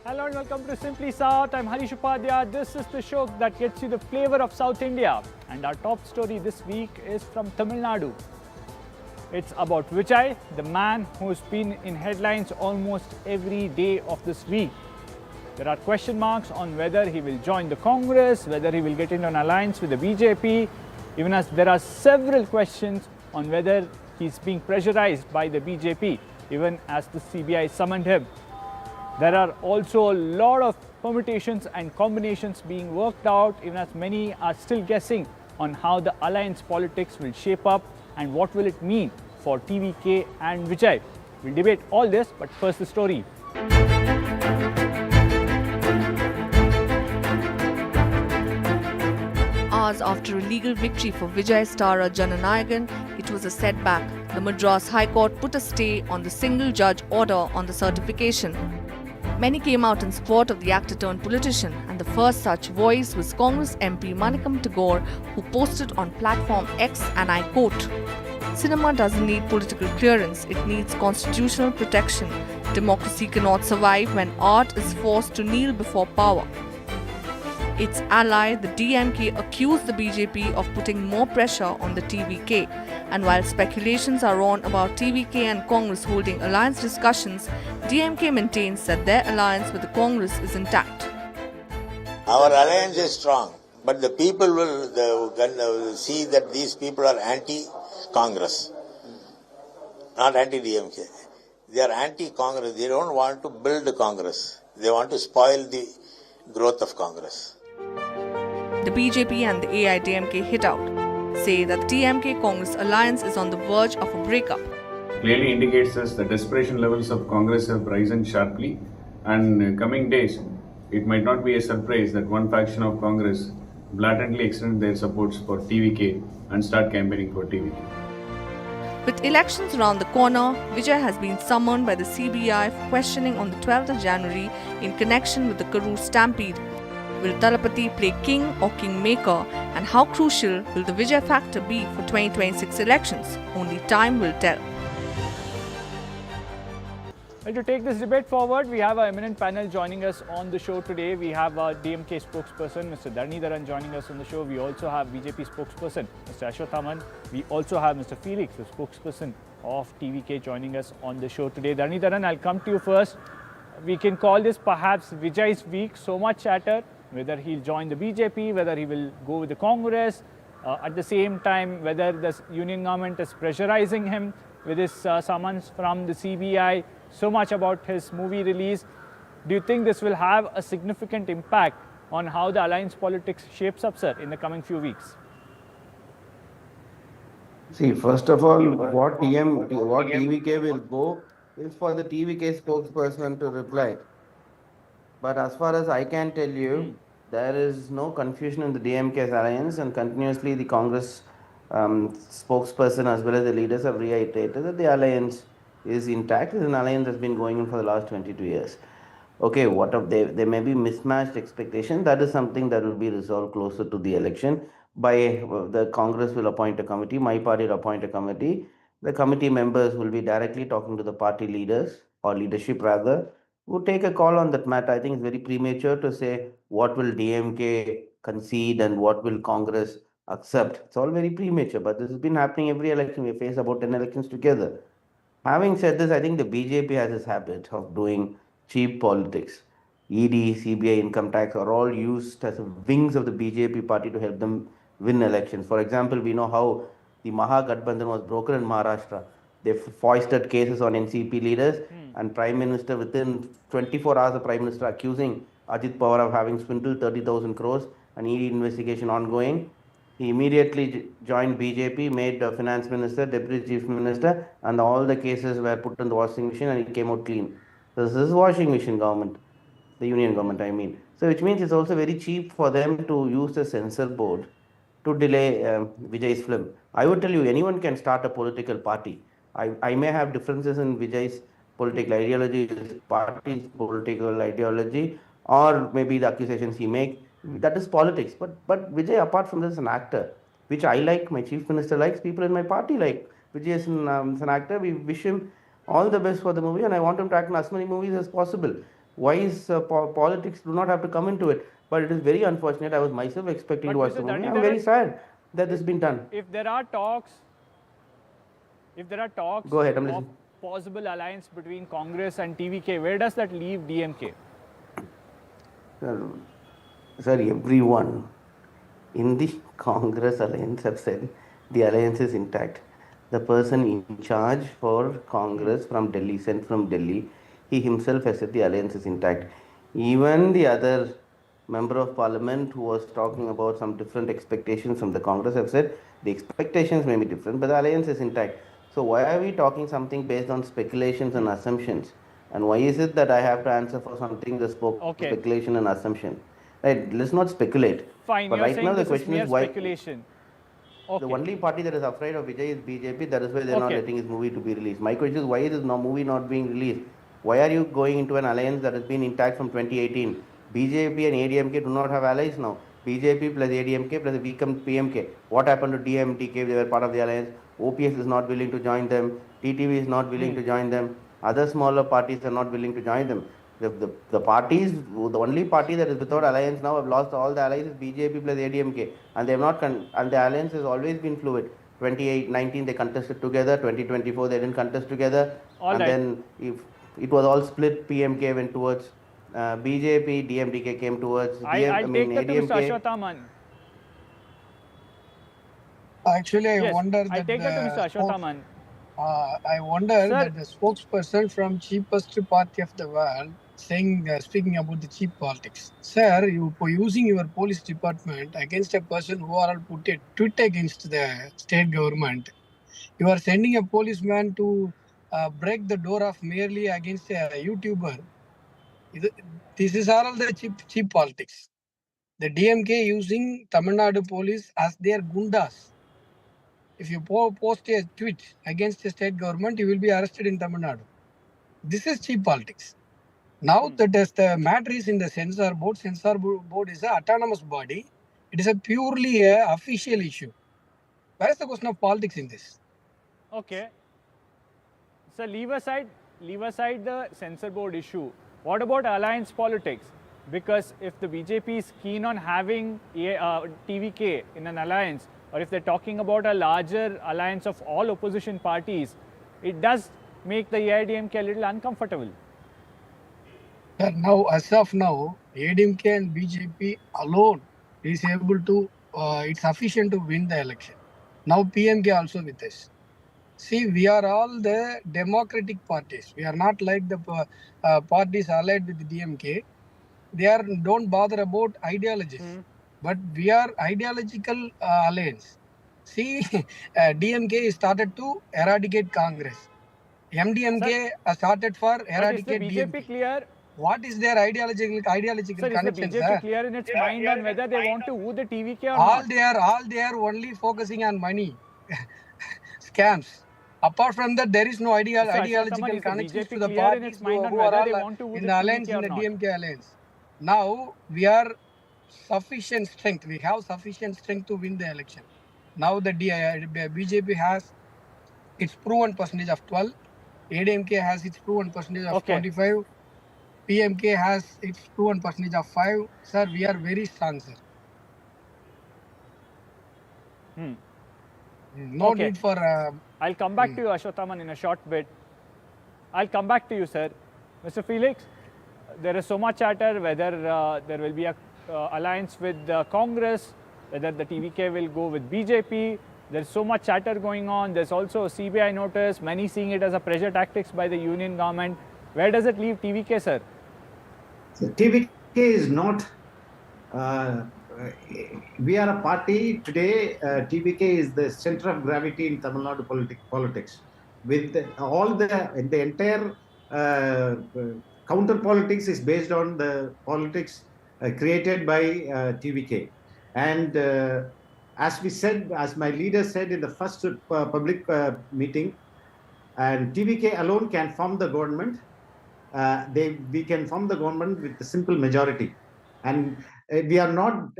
Hello and welcome to Simply South. I'm Harish Upadhyay. This is the show that gets you the flavor of South India. And our top story this week is from Tamil Nadu. It's about Vijay, the man who's been in headlines almost every day of this week. There are question marks on whether he will join the Congress, whether he will get into an alliance with the BJP, even as there are several questions on whether he's being pressurized by the BJP, even as the CBI summoned him. There are also a lot of permutations and combinations being worked out, even as many are still guessing on how the alliance politics will shape up and what will it mean for TVK and Vijay. We'll debate all this, but first the story. Hours after a legal victory for Vijay starrer Jananayagan, it was a setback. The Madras High Court put a stay on the single-judge order on the certification. Many came out in support of the actor-turned-politician, and the first such voice was Congress MP Manikam Tagore, who posted on platform X, and I quote, "Cinema doesn't need political clearance, it needs constitutional protection. Democracy cannot survive when art is forced to kneel before power." Its ally, the DMK, accused the BJP of putting more pressure on the TVK. And while speculations are on about TVK and Congress holding alliance discussions, DMK maintains that their alliance with the Congress is intact. Our alliance is strong, but the people will see that these people are anti-Congress, not anti-DMK. They are anti-Congress. They don't want to build Congress. They want to spoil the growth of Congress. The BJP and the AIDMK hit out, say that the TMK-Congress alliance is on the verge of a breakup. Clearly indicates us the desperation levels of Congress have risen sharply, and in coming days, it might not be a surprise that one faction of Congress blatantly extend their supports for TVK and start campaigning for TVK. With elections around the corner, Vijay has been summoned by the CBI for questioning on the 12th of January in connection with the Karur stampede. Will Thalapathy play king or kingmaker, and how crucial will the Vijay factor be for 2026 elections? Only time will tell. Well, to take this debate forward, we have an eminent panel joining us on the show today. We have our DMK spokesperson, Mr. Dharnidharan, joining us on the show. We also have BJP spokesperson, Mr. Ashwathaman. We also have Mr. Felix, the spokesperson of TVK, joining us on the show today. Dharnidharan, I'll come to you first. We can call this perhaps Vijay's week. So much chatter, whether he'll join the BJP, whether he will go with the Congress. At the same time, whether the union government is pressurizing him with his summons from the CBI. So much about his movie release. Do you think this will have a significant impact on how the alliance politics shapes up, sir, in the coming few weeks? See, first of all, what TVK will go is for the TVK spokesperson to reply. But as far as I can tell you, there is no confusion in the DMK's alliance, and continuously the Congress spokesperson as well as the leaders have reiterated that the alliance is intact. It's an alliance that's been going on for the last 22 years. Okay, there may be mismatched expectations. That is something that will be resolved closer to the election. The Congress will appoint a committee. My party will appoint a committee. The committee members will be directly talking to the party leaders, or leadership rather, who take a call on that matter. I think it's very premature to say what will DMK concede and what will Congress accept. It's all very premature, but this has been happening every election. We face about 10 elections together. Having said this, I think the BJP has this habit of doing cheap politics. ED, CBI, income tax are all used as wings of the BJP party to help them win elections. For example, we know how the Mahagathbandhan was broken in Maharashtra. They foisted cases on NCP leaders, and Prime Minister, within 24 hours, the Prime Minister accusing Ajit Pawar of having swindled 30,000 crores, an ED investigation ongoing. He immediately joined BJP, made Finance Minister, Deputy Chief Minister, and all the cases were put in the washing machine and he came out clean. So this is washing machine government, the union government, I mean. So which means it's also very cheap for them to use the censor board to delay Vijay's film. I would tell you, anyone can start a political party. I may have differences in Vijay's political ideology, his party's political ideology, or maybe the accusations he makes. That is politics. But Vijay, apart from this, is an actor, which I like, my chief minister likes, people in my party like. Vijay is an actor. We wish him all the best for the movie, and I want him to act in as many movies as possible. Why is politics do not have to come into it? But it is very unfortunate. I was myself expecting But to watch Mr. the movie. Dandi, I'm very sad that this has been done. if there are talks Go ahead, I'm of listening. possible alliance between Congress and TVK, where does that leave DMK? Sir, everyone in the Congress alliance have said the alliance is intact. The person in charge for Congress from Delhi, sent from Delhi, he himself has said the alliance is intact. Even the other member of parliament who was talking about some different expectations from the Congress have said the expectations may be different, but the alliance is intact. So why are we talking something based on speculations and assumptions? And why is it that I have to answer for something that spoke Okay. speculation and assumption? Right, let's not speculate. Fine, But you're right now saying the this is question mere is why speculation. the Okay. only party that is afraid of Vijay is BJP. That is why they're not Okay. letting his movie to be released. My question is, why is this movie not being released? Why are you going into an alliance that has been intact from 2018? BJP and ADMK do not have allies now. BJP plus ADMK plus become PMK. What happened to DMTK? They were part of the alliance. OPS is not willing to join them. TTV is not willing to join them. Other smaller parties are not willing to join them. The parties, the only party that is without alliance now have lost all the allies is BJP plus ADMK, and they have not and the alliance has always been fluid. 2019 they contested together, 2024 they didn't contest together, All and right. then if it was all split, PMK went towards BJP, DMDK came towards I'll take that to Mr. ADMK. Ashwathaman. Actually, I Yes, wonder I'll that take that to Mr. the Ashwathaman. I wonder Sir. that the spokesperson from cheapest party of the world saying speaking about the cheap politics. Sir, you for using your police department against a person who are all put a tweet against the state government. You are sending a policeman to break the door of merely against a YouTuber. This is all the cheap politics. The DMK using Tamil Nadu police as their gundas. If you post a tweet against the state government, you will be arrested in Tamil Nadu. This is cheap politics. Now that is the matter is in the censor board. Censor board is an autonomous body. It is a purely official issue. Where is the question of politics in this? Okay. So leave aside the censor board issue. What about alliance politics? Because if the BJP is keen on having TVK in an alliance, or if they're talking about a larger alliance of all opposition parties, it does make the AIDMK a little uncomfortable. Now, as of now, ADMK and BJP alone is able to, it's sufficient to win the election. Now, PMK also with us. See, we are all the democratic parties. We are not like the parties allied with the DMK. They don't bother about ideologies, but we are ideological alliance. See, DMK started to eradicate Congress. MDMK started for eradicate But is the BJP DMK. clear? What is their ideological Sir, is the connection, BJP sir? clear in its mind on whether they want to woo the TVK or All not? they are only focusing on money, scams. Apart from that, there is no ideological connection to the parties who are all in the alliance, in the DMK alliance. Now we are sufficient strength. We have sufficient strength to win the election. Now the BJP has its proven percentage of 12. ADMK has its proven percentage of 25. PMK has its proven percentage of 5. Sir, we are very strong, sir. No need for... I'll come back to you, Ashwathaman, in a short bit. I'll come back to you, sir. Mr. Felix, there is so much chatter whether there will be a alliance with Congress, whether the TVK will go with BJP. There's so much chatter going on. There's also a CBI notice, many seeing it as a pressure tactics by the union government. Where does it leave TVK, sir? So TVK is not, we are a party today, TVK is the center of gravity in Tamil Nadu politics. With all the entire counter politics is based on the politics created by TVK. And as we said, as my leader said in the first public meeting, and TVK alone can form the government. We can form the government with a simple majority, and we are not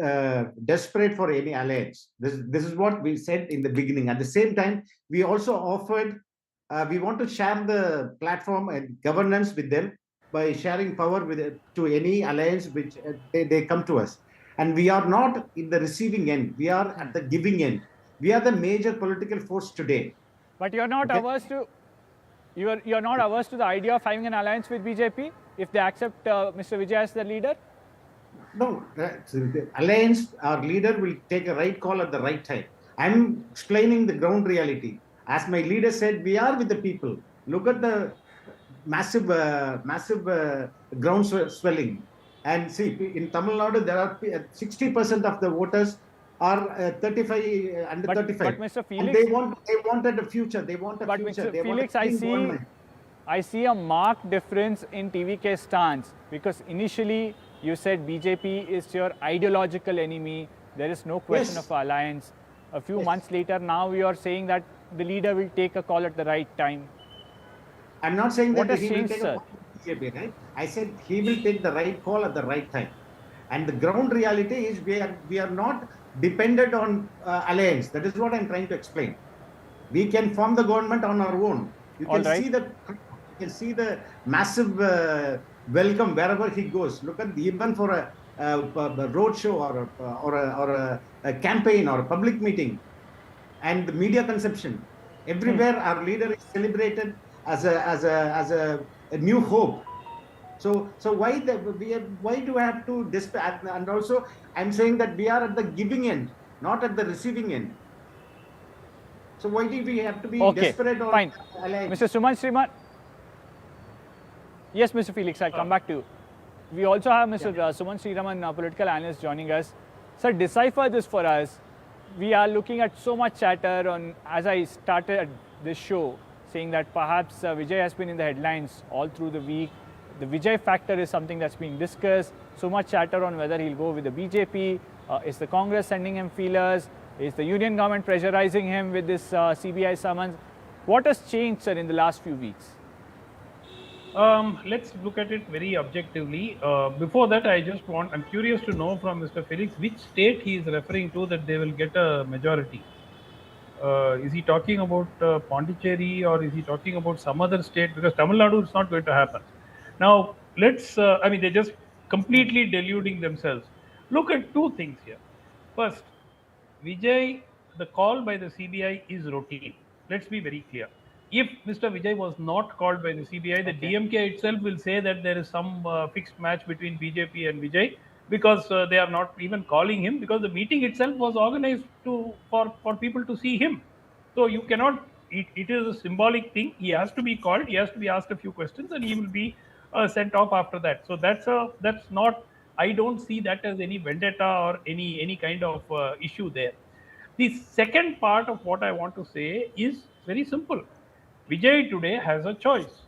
desperate for any alliance. This is what we said in the beginning. At the same time, we also offered we want to share the platform and governance with them, by sharing power with to any alliance which they come to us. And we are not in the receiving end. We are at the giving end. We are the major political force today. But you're not Okay. averse to you're not averse to the idea of having an alliance with BJP if they accept Mr. Vijay as their leader? No, the alliance, our leader will take a right call at the right time. I'm explaining the ground reality. As my leader said, we are with the people. Look at the massive, ground swelling. And see, in Tamil Nadu, there are 60% of the voters are 35 under But 35. Mr. And Felix, they wanted a future. They want a but future. Mr. They want a Felix, clean government. I see a marked difference in TVK stance, because initially you said BJP is your ideological enemy. There is no question Yes. of alliance. A few Yes. months later, now you are saying that the leader will take a call at the right time. I'm not saying What that has he will changed, take sir? a call with BJP, right? I said he will take the right call at the right time. And the ground reality is we are not dependent on alliance. That is what I'm trying to explain. We can form the government on our own. You All can right. see the massive welcome wherever he goes. Look at even for a road show or a campaign or a public meeting, and the media consumption. Everywhere our leader is celebrated as a new hope. So why why do I have to despair? And also I'm saying that we are at the giving end, not at the receiving end. So why do we have to be Okay, desperate on fine. alliance? Mr. Suman Sriman. Yes, Mr. Felix, I'll come back to you. We also have Mr. Suman Sriraman, political analyst, joining us. Sir, decipher this for us. We are looking at so much chatter on, as I started this show, saying that perhaps Vijay has been in the headlines all through the week. The Vijay factor is something that's being discussed. So much chatter on whether he'll go with the BJP. Is the Congress sending him feelers? Is the union government pressurizing him with this CBI summons? What has changed, sir, in the last few weeks? Let's look at it very objectively. Before that, I'm curious to know from Mr. Felix which state he is referring to that they will get a majority. Is he talking about Pondicherry, or is he talking about some other state? Because Tamil Nadu is not going to happen. Now, they're just completely deluding themselves. Look at two things here. First, Vijay, the call by the CBI is routine. Let's be very clear. If Mr. Vijay was not called by the CBI, the DMK itself will say that there is some fixed match between BJP and Vijay, because they are not even calling him, because the meeting itself was organized for people to see him. So you cannot, it is a symbolic thing. He has to be called, he has to be asked a few questions, and he will be sent off after that. So that's not, I don't see that as any vendetta or any kind of issue there. The second part of what I want to say is very simple. Vijay today has a choice.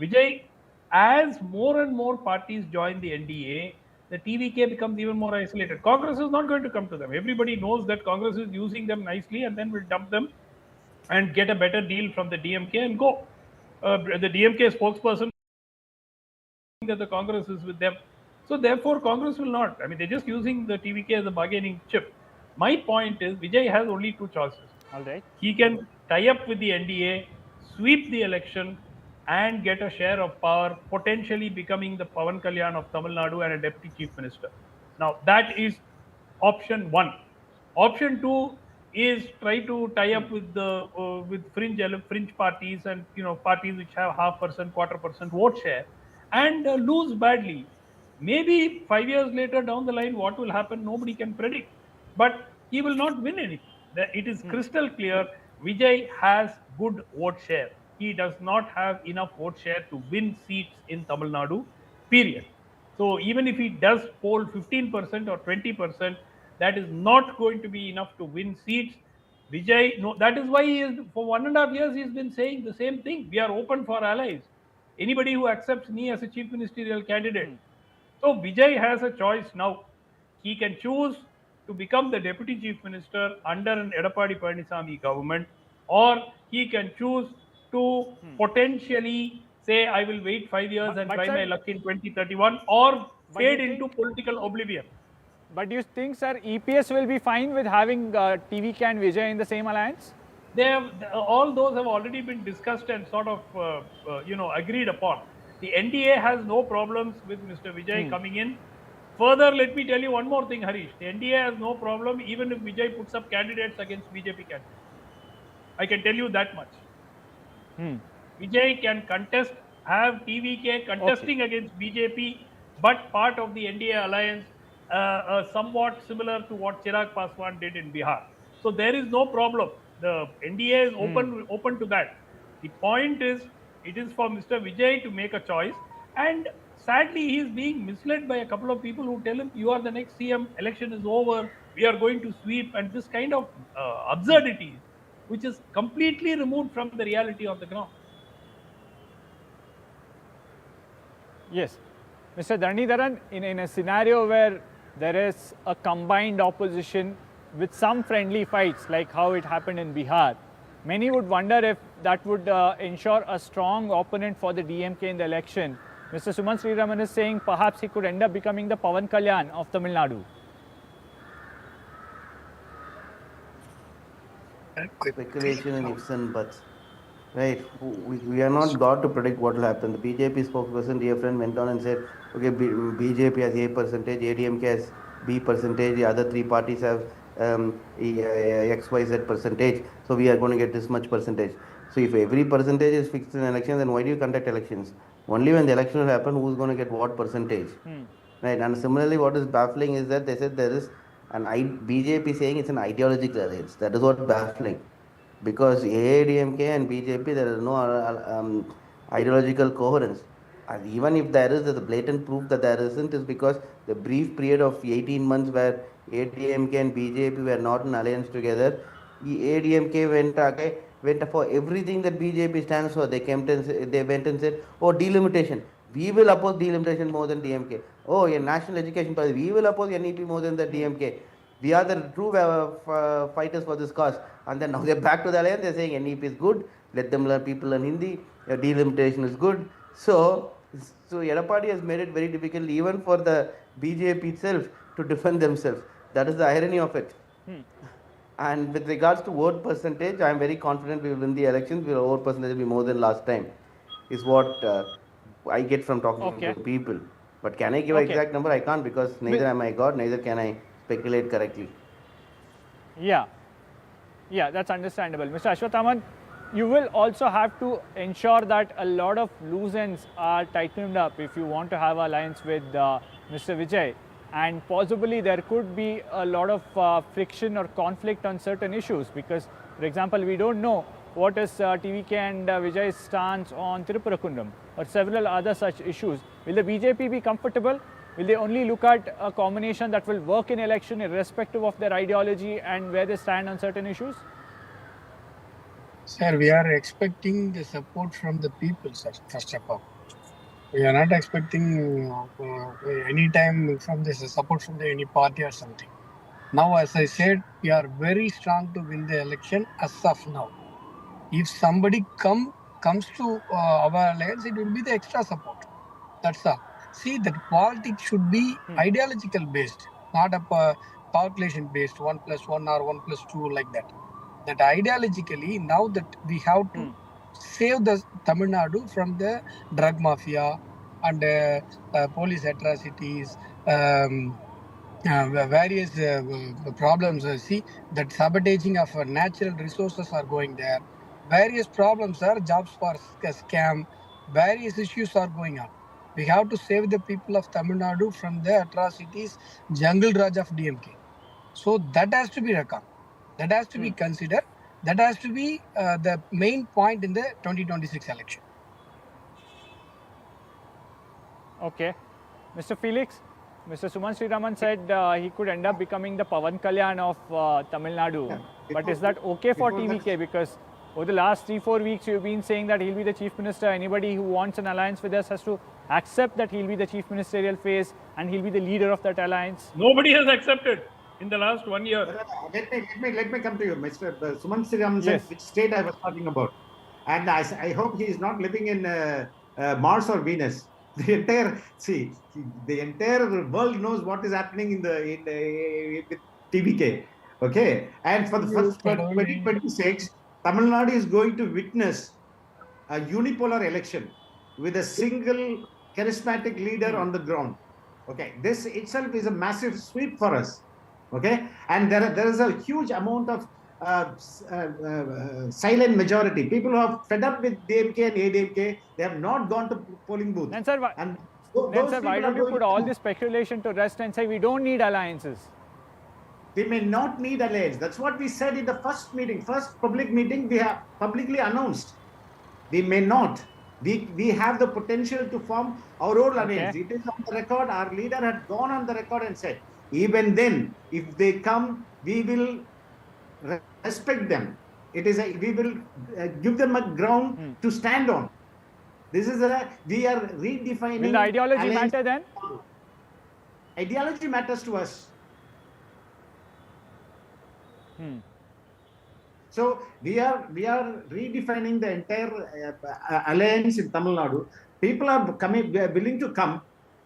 Vijay, as more and more parties join the NDA, the TVK becomes even more isolated. Congress is not going to come to them. Everybody knows that Congress is using them nicely and then will dump them and get a better deal from the DMK and go. The DMK spokesperson that the Congress is with them. So therefore, Congress will not. They're just using the TVK as a bargaining chip. My point is, Vijay has only two choices. All right. He can tie up with the NDA, sweep the election, and get a share of power, potentially becoming the Pawan Kalyan of Tamil Nadu and a deputy chief minister. Now, that is option one. Option two is try to tie up with the with fringe parties, and parties which have 0.5%, 1/4% vote share, and lose badly. Maybe 5 years later down the line, what will happen, nobody can predict. But he will not win anything. It is crystal clear. Vijay has good vote share. He does not have enough vote share to win seats in Tamil Nadu, period. So even if he does poll 15% or 20%, that is not going to be enough to win seats. Vijay, no, that is why he is, for 1.5 years, he's been saying the same thing. We are open for allies. Anybody who accepts me as a chief ministerial candidate. So Vijay has a choice now. He can choose to become the deputy chief minister under an Edappadi Palanisamy government, or he can choose to potentially say, I will wait 5 years and try my luck in 2031, or fade into political oblivion. But do you think, sir, EPS will be fine with having TVK and Vijay in the same alliance? All those have already been discussed and sort of agreed upon. The NDA has no problems with Mr. Vijay coming in. Further, let me tell you one more thing, Harish. The NDA has no problem even if Vijay puts up candidates against BJP candidates. I can tell you that much. Vijay can contest, have TVK contesting against BJP, but part of the NDA alliance, somewhat similar to what Chirag Paswan did in Bihar. So there is no problem. The NDA is open to that. The point is, it is for Mr. Vijay to make a choice, and sadly, he is being misled by a couple of people who tell him, "You are the next CM. Election is over. We are going to sweep," and this kind of absurdities, which is completely removed from the reality on the ground. Yes. Mr. Dhanidharan, in a scenario where there is a combined opposition with some friendly fights like how it happened in Bihar, many would wonder if that would ensure a strong opponent for the DMK in the election. Mr. Suman Sriraman is saying perhaps he could end up becoming the Pawan Kalyan of Tamil Nadu. Speculation and ifs and buts. Right, we are not God to predict what will happen. The BJP spokesperson, dear friend, went on and said, okay, BJP has A percentage, ADMK has B percentage, the other three parties have XYZ percentage, so we are going to get this much percentage. So if every percentage is fixed in elections, then why do you conduct elections? Only when the election will happen, who is going to get what percentage? Right, and similarly, what is baffling is that they said there is an BJP saying it's an ideological alliance. That is what baffling. Because AIDMK and BJP, there is no ideological coherence. And even if there is, there's a blatant proof that there isn't, is because the brief period of 18 months where AIDMK and BJP were not in alliance together, AIDMK went for everything that BJP stands for. They went and said, oh, delimitation. We will oppose delimitation more than DMK. Oh, a national education policy. We will oppose NEP more than the DMK. We are the true fighters for this cause. And then now they're back to the alliance. They're saying NEP is good. Let them learn, people learn Hindi. Delimitation is good. So Edapadi has made it very difficult even for the BJP itself to defend themselves. That is the irony of it. And with regards to vote percentage, I am very confident we will win the elections. Our vote percentage will be more than last time, is what I get from talking to people. But can I give an exact number? I can't, because neither am I God, neither can I speculate correctly. Yeah, that's understandable. Mr. Ashwathaman, you will also have to ensure that a lot of loose ends are tightened up if you want to have an alliance with Mr. Vijay. And possibly there could be a lot of friction or conflict on certain issues, because, for example, we don't know what is TVK and Vijay's stance on Tirupurakunram or several other such issues. Will the BJP be comfortable? Will they only look at a combination that will work in election irrespective of their ideology and where they stand on certain issues? Sir, we are expecting the support from the people, sir, first of all. We are not expecting any time from this support from any party or something. Now, as I said, we are very strong to win the election as of now. If somebody comes to our alliance, it will be the extra support. That's all. See, that politics should be ideological based, not a calculation based, 1 + 1 or 1 + 2 like that. That ideologically, now that we have to save the Tamil Nadu from the drug mafia and police atrocities, various problems. See, that sabotaging of natural resources are going there. Various problems are jobs for scam. Various issues are going on. We have to save the people of Tamil Nadu from the atrocities, jungle raj of DMK. So that has to be reckoned. That has to be considered. That has to be the main point in the 2026 election. Okay. Mr. Felix, Mr. Suman Sriraman said he could end up becoming the Pawan Kalyan of Tamil Nadu. Yeah. But is that okay for TVK? Because over the last 3-4 weeks, you've been saying that he'll be the chief minister. Anybody who wants an alliance with us has to accept that he'll be the chief ministerial face and he'll be the leader of that alliance. Nobody has accepted in the last 1 year. Let me come to you, Mr. Suman Sriraman said which state I was talking about. And I hope he is not living in Mars or Venus. The entire world knows what is happening with TVK. Okay, and for the first 2026, Tamil Nadu is going to witness a unipolar election. with a single charismatic leader on the ground. Okay, this itself is a massive sweep for us. Okay, and there is a huge amount of silent majority. People who are fed up with DMK and ADMK, they have not gone to polling booth. Then, sir, And then, those sir, why people are don't you going put all to- this speculation to rest and say we don't need alliances? We may not need alliance. That's what we said in the first meeting, first public meeting we have publicly announced. We may not. We have the potential to form our own alliance. Okay. It is on the record. Our leader had gone on the record and said, even then, if they come, we will respect them. We will give them a ground to stand on. We are redefining. Will the ideology alliance. matter then? Ideology matters to us. So we are redefining the entire alliance in Tamil Nadu. People are coming, we are willing to come,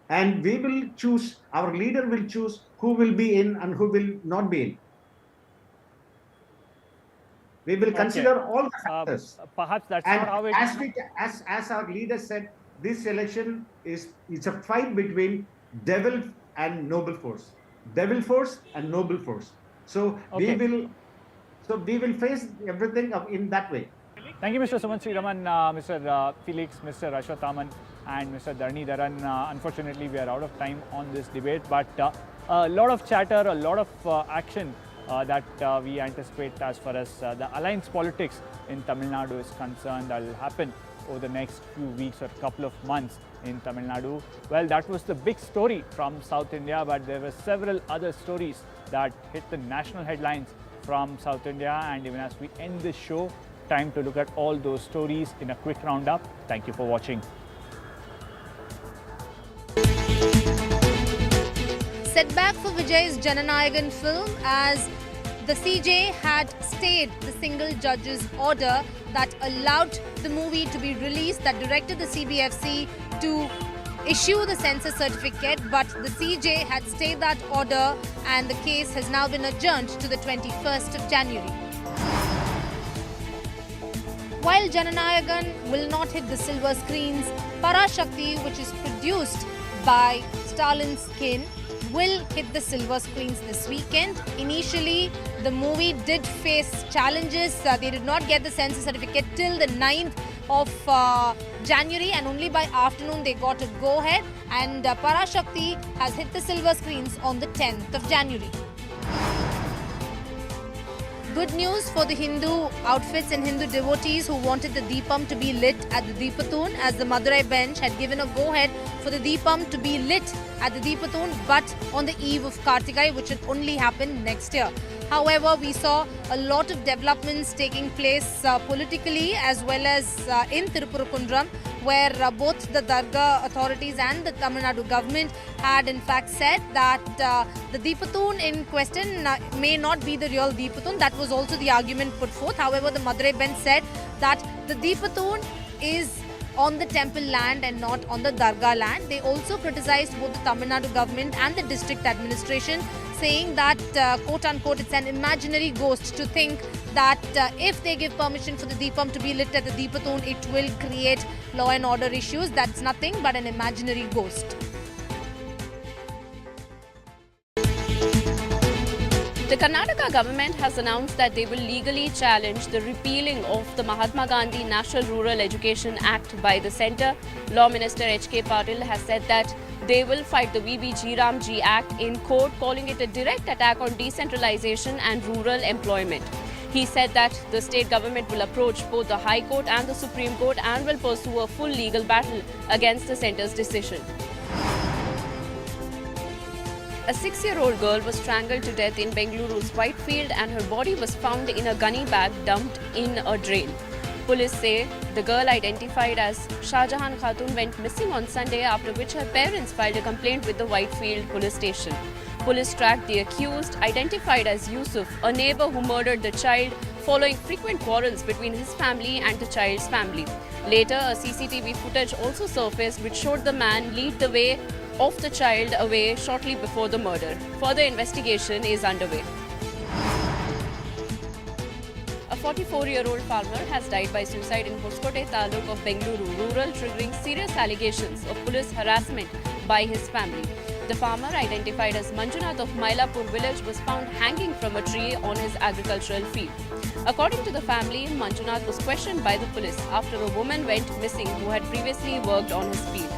and we will choose, our leader will choose who will be in and who will not be in. We will consider all the factors. Perhaps that's And not how it as our leader said, this election it's a fight between devil and noble force. Devil force and noble force. So Okay. we will face everything in that way. Thank you, Mr. Suman Sriraman, Mr. Felix, Mr. Ashwathaman, and Mr. Dharani Dharan. Unfortunately, we are out of time on this debate, but a lot of chatter, a lot of action that we anticipate as far as the alliance politics in Tamil Nadu is concerned that will happen over the next few weeks or couple of months in Tamil Nadu. Well, that was the big story from South India, but there were several other stories that hit the national headlines from South India. And even as we end this show, time to look at all those stories in a quick roundup. Thank you for watching. Setback for Vijay's Jananayagan film as the CJ had stayed the single judge's order that allowed the movie to be released, that directed the CBFC to issue the censor certificate, but the CJ had stayed that order and the case has now been adjourned to the 21st of January. While Jananayagan will not hit the silver screens, Parashakti, which is produced by Stalin's Skin, will hit the silver screens this weekend. Initially, the movie did face challenges. They did not get the censor certificate till the 9th of January, and only by afternoon they got a go-ahead, and Parashakti has hit the silver screens on the 10th of January. Good news for the Hindu outfits and Hindu devotees who wanted the Deepam to be lit at the Deepathoon, as the Madurai bench had given a go-ahead for the Deepam to be lit at the Deepathoon, but on the eve of Kartigai, which will only happen next year. However, we saw a lot of developments taking place politically as well as in Tirupurukundram, where both the Dargah authorities and the Tamil Nadu government had in fact said that the Deepathoon in question may not be the real Deepathoon. That was also the argument put forth. However, the Madurai bench said that the Deepathoon is on the temple land and not on the Dargah land. They also criticized both the Tamil Nadu government and the district administration, saying that, quote-unquote, it's an imaginary ghost to think that if they give permission for the Deepam to be lit at the Deepathoon, it will create law and order issues. That's nothing but an imaginary ghost. The Karnataka government has announced that they will legally challenge the repealing of the Mahatma Gandhi National Rural Education Act by the centre. Law Minister H.K. Patil has said that they will fight the VB Ramji Act in court, calling it a direct attack on decentralization and rural employment. He said that the state government will approach both the High Court and the Supreme Court and will pursue a full legal battle against the centre's decision. A 6-year-old girl was strangled to death in Bengaluru's Whitefield and her body was found in a gunny bag dumped in a drain. Police say the girl, identified as Shahjahan Khatun, went missing on Sunday, after which her parents filed a complaint with the Whitefield police station. Police tracked the accused, identified as Yusuf, a neighbor who murdered the child following frequent quarrels between his family and the child's family. Later, a CCTV footage also surfaced which showed the man lead the way of the child away shortly before the murder. Further investigation is underway. A 44-year-old farmer has died by suicide in Hoskote Taluk of Bengaluru rural, triggering serious allegations of police harassment by his family. The farmer, identified as Manjunath of Mailapur village, was found hanging from a tree on his agricultural field. According to the family, Manjunath was questioned by the police after a woman went missing who had previously worked on his field.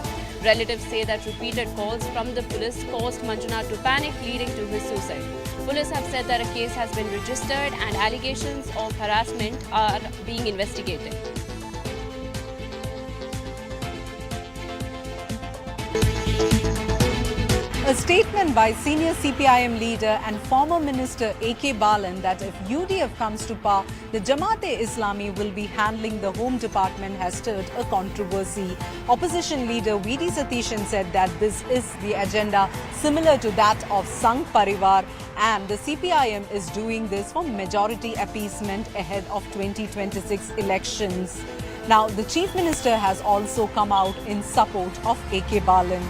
Relatives say that repeated calls from the police caused Manjunath to panic, leading to his suicide. Police have said that a case has been registered and allegations of harassment are being investigated. A statement by senior CPIM leader and former minister A.K. Balan that if UDF comes to power, the Jamaat-e-Islami will be handling the Home Department has stirred a controversy. Opposition leader V.D. Satishan said that this is the agenda similar to that of Sangh Parivar, and the CPIM is doing this for majority appeasement ahead of 2026 elections. Now, the Chief Minister has also come out in support of A.K. Balan.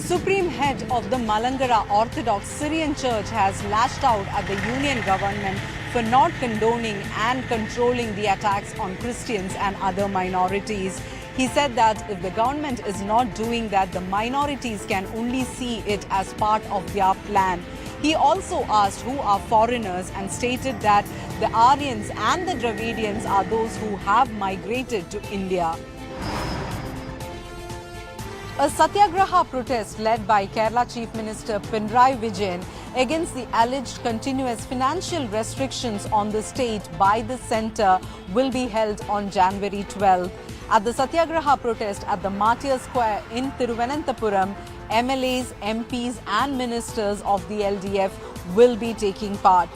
Supreme Head of the Malangara Orthodox Syrian Church has lashed out at the Union government for not condoning and controlling the attacks on Christians and other minorities. He said that if the government is not doing that, the minorities can only see it as part of their plan. He also asked who are foreigners and stated that the Aryans and the Dravidians are those who have migrated to India. A Satyagraha protest led by Kerala Chief Minister Pinarayi Vijay against the alleged continuous financial restrictions on the state by the centre will be held on January 12. At the Satyagraha protest at the Martyr Square in Thiruvananthapuram, MLAs, MPs and ministers of the LDF will be taking part.